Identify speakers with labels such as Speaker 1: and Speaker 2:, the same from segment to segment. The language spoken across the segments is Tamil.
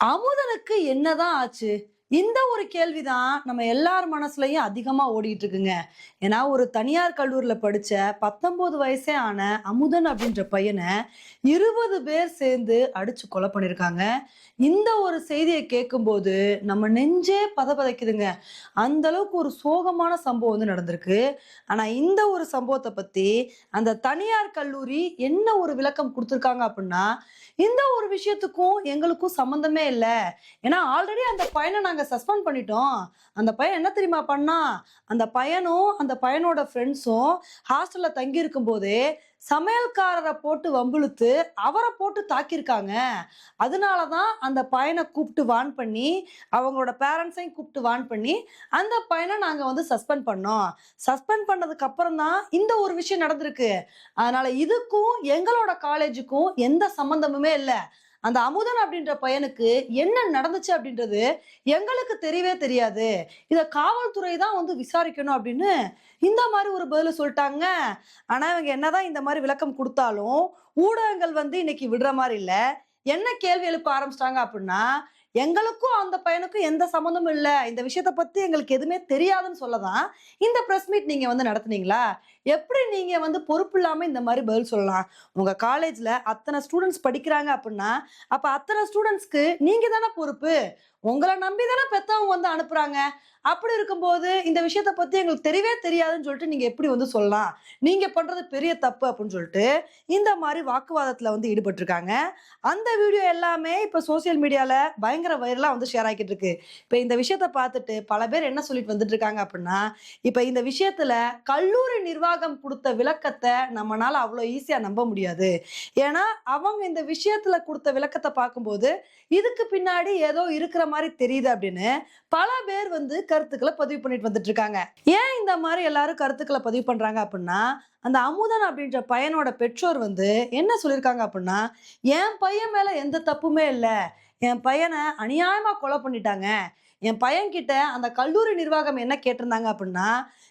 Speaker 1: அமுதனுக்கு என்னதான் ஆச்சு? இந்த ஒரு கேள்விதான் நம்ம எல்லார் மனசுலயும் அதிகமா ஓடிட்டு இருக்குங்க. ஏன்னா, ஒரு தனியார் கல்லூரில படிச்ச 19 வயசே ஆன அமுதன் அப்படின்ற பையன 20 பேர் சேர்ந்து அடிச்சு கொலை பண்ணியிருக்காங்க. இந்த ஒரு செய்திய கேட்கும்போது நம்ம நெஞ்சே பதபதைக்குதுங்க. அந்த அளவுக்கு ஒரு சோகமான சம்பவம் வந்து நடந்திருக்கு. ஆனா, இந்த ஒரு சம்பவத்த பத்தி அந்த தனியார் கல்லூரி என்ன ஒரு விளக்கம் குடுத்திருக்காங்க அப்படின்னா, இந்த ஒரு விஷயத்துக்கும் எங்களுக்கும் சம்மந்தமே இல்ல. ஏன்னா ஆல்ரெடி அந்த பையன நாங்க சஸ்பெண்ட் பண்ணிட்டோம். அந்த பையன் என்ன தெரியுமா பண்ணான்? அந்த பையனும், அந்த பையனோட ஃப்ரெண்ட்ஸும் ஹாஸ்டல்ல தங்கி இருக்கும்போதே, சமையல்காரர போட்டு வம்பிழுத்து, அவர போட்டு தாக்கியிருக்காங்க. அதனால தான் அந்த பையன கூப்ட்டு வார்ன் பண்ணி, அவங்களோட பேரண்ட்ஸையும் கூப்ட்டு வார்ன் பண்ணி, அந்த பையன நாங்க வந்து சஸ்பெண்ட் பண்ணோம். சஸ்பெண்ட் பண்ணதுக்கு அப்புறம் தான் இந்த ஒரு விஷயம் நடந்திருக்கு. அதனால இதுக்கும் எங்களோட காலேஜுக்கும் எந்த சம்பந்தமுமே இல்ல. அந்த அமுதன் அப்படின்ற பையனுக்கு என்ன நடந்துச்சு அப்படின்றது எங்களுக்கு தெரியவே தெரியாது. இத காவல்துறை தான் வந்து விசாரிக்கணும் அப்படின்னு இந்த மாரி ஒரு பதில சொல்ட்டாங்க. ஆனா இவங்க என்னதான் இந்த மாரி விளக்கம் குடுத்தாலும், ஊடகங்கள் வந்து இன்னைக்கு விடுற மாரி இல்ல. என்ன கேள்வி எழுப்ப ஆரம்பிச்சுட்டாங்க அப்படின்னா, எங்களுக்கும் அந்த பையனுக்கும் எந்த சம்மந்தமும் இல்ல. இந்த விஷயத்த பத்தி எங்களுக்கு எதுவுமே தெரியாதுன்னு சொல்ல தான், இந்த பிரஸ் மீட் நீங்க வந்து நடத்துனீங்களா? எப்படி நீங்க வந்து பொறுப்பு இல்லாம இந்த மாரி பதில் சொல்லலாம்? உங்க காலேஜ்ல அத்தன ஸ்டூடண்ட்ஸ் படிக்கிறாங்க அப்புட்ன்னா, அப்ப அத்தன ஸ்டூடண்ட்ஸ்க்கு நீங்க தானே பொறுப்பு. உங்கள நம்பி தானே பெத்தவங்க வந்து அனுப்புறாங்க. அப்படி இருக்கும்போது, இந்த விஷயத்த பத்தி எங்களுக்கு தெரியவே தெரியாதுன்னு சொல்லிட்டு நீங்க எப்படி வந்து சொல்லலாம்? நீங்க பண்றது பெரிய தப்பு அப்படின்னு சொல்லிட்டு, இந்த மாரி வாக்குவாதத்துல வந்து ஈடுபட்டுருக்காங்க. அந்த வீடியோ எல்லாமே இப்ப சோசியல் மீடியால பயங்கர வைரலா வந்து ஷேர் ஆகிட்டு இருக்கு. இப்ப இந்த விஷயத்த பார்த்துட்டு பல பேர் என்ன சொல்லிட்டு வந்துட்டு இருக்காங்க அப்படின்னா, இப்ப இந்த விஷயத்துல கல்லூரி நிர்வாகம் குடுத்த விளக்கத்த நம்மனால அவ்வளோ ஈஸியா நம்ப முடியாது. ஏன்னா, அவங்க இந்த விஷயத்துல குடுத்த விளக்கத்த பார்க்கும்போது, இதுக்கு பின்னாடி ஏதோ இருக்கிற மாரி தெரியுது அப்படின்னு, பல பேர் வந்து கருத்துக்கள பதிவு பண்ணிட்டு வந்துட்டு இருக்காங்க. ஏன் இந்த மாரி எல்லாரும் கருத்துக்கள பதிவு பண்றாங்க அப்படின்னா, அந்த அமுதன் அப்படின்ற பையனோட பெற்றோர் வந்து என்ன சொல்லியிருக்காங்க அப்படின்னா, "என் பையன் மேல எந்த தப்புமே இல்ல. என் பையன அநியாயமா கொலை பண்ணிட்டாங்க. என் பையன்கிட்ட அந்த கல்லூரி நிர்வாகம் என்ன கேட்டிருந்தாங்க அப்படின்னா,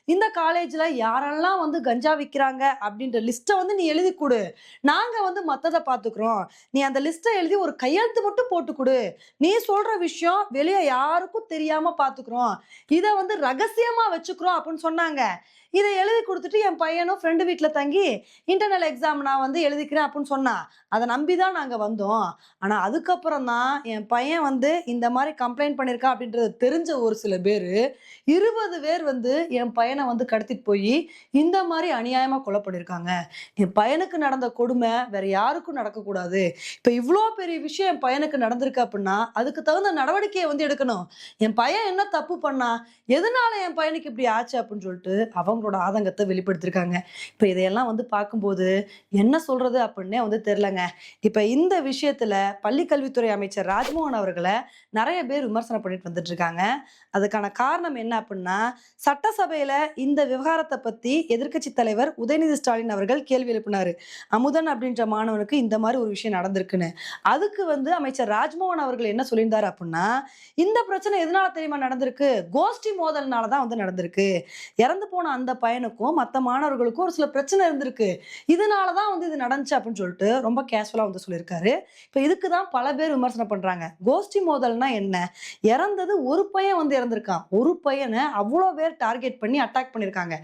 Speaker 1: இந்த காலேஜ்ல யாரெல்லாம் வந்து கஞ்சா விக்கிறாங்க அப்படின்ற லிஸ்ட்ட வந்து நீ எழுதி குடு. நாங்க வந்து மத்தத பார்த்துக்கிறோம். நீ அந்த லிஸ்ட்ட எழுதி ஒரு கையெழுத்து மட்டும் போட்டு குடு. நீ சொல்ற விஷயம் வெளிய யாருக்கும் தெரியாம பார்த்துக்கிறோம். இத வந்து ரகசியமா வச்சுக்கிறோம்" அப்படின்னு சொன்னாங்க. இத எழுதி குடுத்துட்டு என் பையனும் ஃப்ரெண்டு வீட்ல தங்கி இன்டர்னல் எக்ஸாம் நான் வந்து எழுதிக்கிறேன் அப்படின்னு சொன்னான். அத நம்பி தான் நாங்க வந்தோம். ஆனா அதுக்கப்புறம் தான் என் பையன் வந்து இந்த மாரி கம்ப்ளைண்ட் பண்ணியிருக்கான் அப்படின்றது தெரிஞ்ச ஒரு சில பேரு, 20 பேர் வந்து என் பையன வந்து கடத்திட்டு போயி, இந்த மாரி அநியாயமா கொலை பண்ணியிருக்காங்க. என் பையனுக்கு நடந்த கொடுமை வேற யாருக்கும் நடக்கக்கூடாது. இப்ப இவ்ளோ பெரிய விஷயம் என் பையனுக்கு நடந்திருக்கு அப்படின்னா, அதுக்கு தகுந்த நடவடிக்கைய வந்து எடுக்கணும். என் பையன் என்ன தப்பு பண்ணான்? எதனால என் பையனுக்கு இப்படி ஆச்சு? அப்படின்னு சொல்லிட்டு அவங்களோட ஆதங்கத்த வெளிப்படுத்தியிருக்காங்க. இப்ப இதையெல்லாம் வந்து பார்க்கும்போது, என்ன சொல்றது அப்படின்னே வந்து தெரியலங்க. இப்ப இந்த விஷயத்துல பள்ளி கல்வித்துறை அமைச்சர் ராஜ்மோகன் அவர்கள நெறைய பேர் விமர்சனம் பண்ணிட்டு வந்துட்டு இருக்காங்க. அதுக்கான காரணம் என்ன அப்டின்னா, சட்டசபையில இந்த விவகாரத்த பத்தி எதிர்க்கட்சி தலைவர் உதயநிதி ஸ்டாலின் அவர்கள் கேள்வி எழுப்பினாரு. அமுதன் அப்டின்ற மாணவனுக்கு இந்த மாரி ஒரு விஷயம் நடந்திருக்குன்னு. அதுக்கு வந்து அமைச்சர் ராஜ்மோகன் அவர்கள் என்ன சொல்லியிருந்தாரு அப்டின்னா, இந்த பிரச்சனை எதனால தெரியுமா நடந்திருக்கு? கோஷ்டி மோதல்னால தான் வந்து நடந்திருக்கு. இறந்து போன அந்த பையனுக்கும், மத்த மாணவர்களுக்கும் ஒரு சில பிரச்சனை இருந்திருக்கு. இதனால தான் வந்து இது நடந்துச்சு அப்டின்னு சொல்லிட்டு ரொம்ப கேஷுவலா வந்து சொல்லியிருக்காரு. இப்ப இதுக்கு தான் பல பேர் விமர்சனம் பண்றாங்க. கோஷ்டி மோதல்னா என்ன? இறந்தது ஒரு பையன் வந்து இறந்திருக்கான். ஒரு பையன அவ்ளோ பேர் டார்கெட் பண்ணி அட்டாக் பண்ணியிருக்காங்க.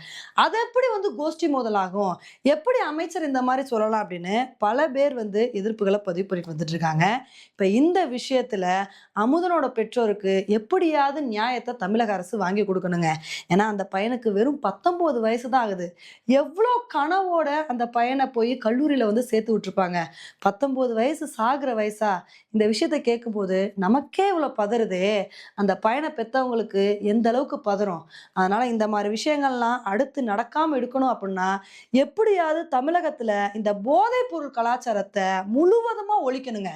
Speaker 1: அது எப்படி வந்து கோஷ்டி மோதல் ஆகும்? எப்படி அமைச்சர் இந்த மாரி சொல்லலாம் அப்படின்னு பல பேர் வந்து எதிர்ப்புகள பதிவு பண்ணிட்டு வந்துட்டு இருக்காங்க. இப்ப இந்த விஷயத்துல அமுதனோட பெற்றோருக்கு எப்படியாவது நியாயத்த தமிழக அரசு வாங்கி குடுக்கணுங்க. ஏன்னா அந்த பையனுக்கு வெறும் 19 வயசு தான் ஆகுது. எவ்ளோ கனவோட அந்த பையன போய் கல்லூரியில வந்து சேர்த்து விட்டுருப்பாங்க. 19 வயசு சாகுற வயசா? இந்த விஷயத்த கேட்கும்போது நமக்கே இவ்வளோ பதறுதே! அந்த பையன பெத்தவங்களுக்கு எந்த அளவுக்கு பதறும். அதனால இந்த மாரி விஷயங்கள்லாம் அடுத்து நடக்காம இருக்கணும் அப்புட்ன்னா, எப்படியாவது தமிழகத்துல இந்த போதைப் பொருள் கலாச்சாரத்த முழுவதுமா ஒழிக்கணுங்க.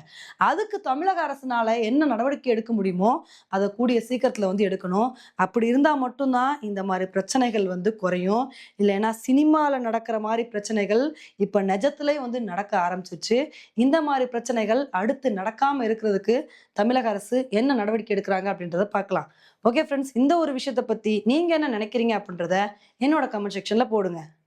Speaker 1: அதுக்கு தமிழக அரசுனால என்ன நடவடிக்கை எடுக்க முடியுமோ, அத கூடிய சீக்கிரத்துல வந்து எடுக்கணும். அப்படி இருந்தா மட்டும் தான் இந்த மாரி பிரச்சனைகள் வந்து குறையும். இல்லைன்னா சினிமால நடக்கிற மாரி பிரச்சனைகள் இப்ப நெஜத்திலேயே வந்து நடக்க ஆரம்பிச்சுருச்சு. இந்த மாரி பிரச்சனைகள் அடுத்து நடக்காம இருக்கிறதுக்கு தமிழக அரசு என்ன நடவடிக்கை எடுக்குறாங்க அப்படின்றத பார்க்கலாம். ஓகே ஃபிரெண்ட்ஸ், இந்த ஒரு விஷயத்த பத்தி நீங்க என்ன நினைக்கிறீங்க அப்படின்றத என்னோட கமெண்ட் செக்ஷன்ல போடுங்க.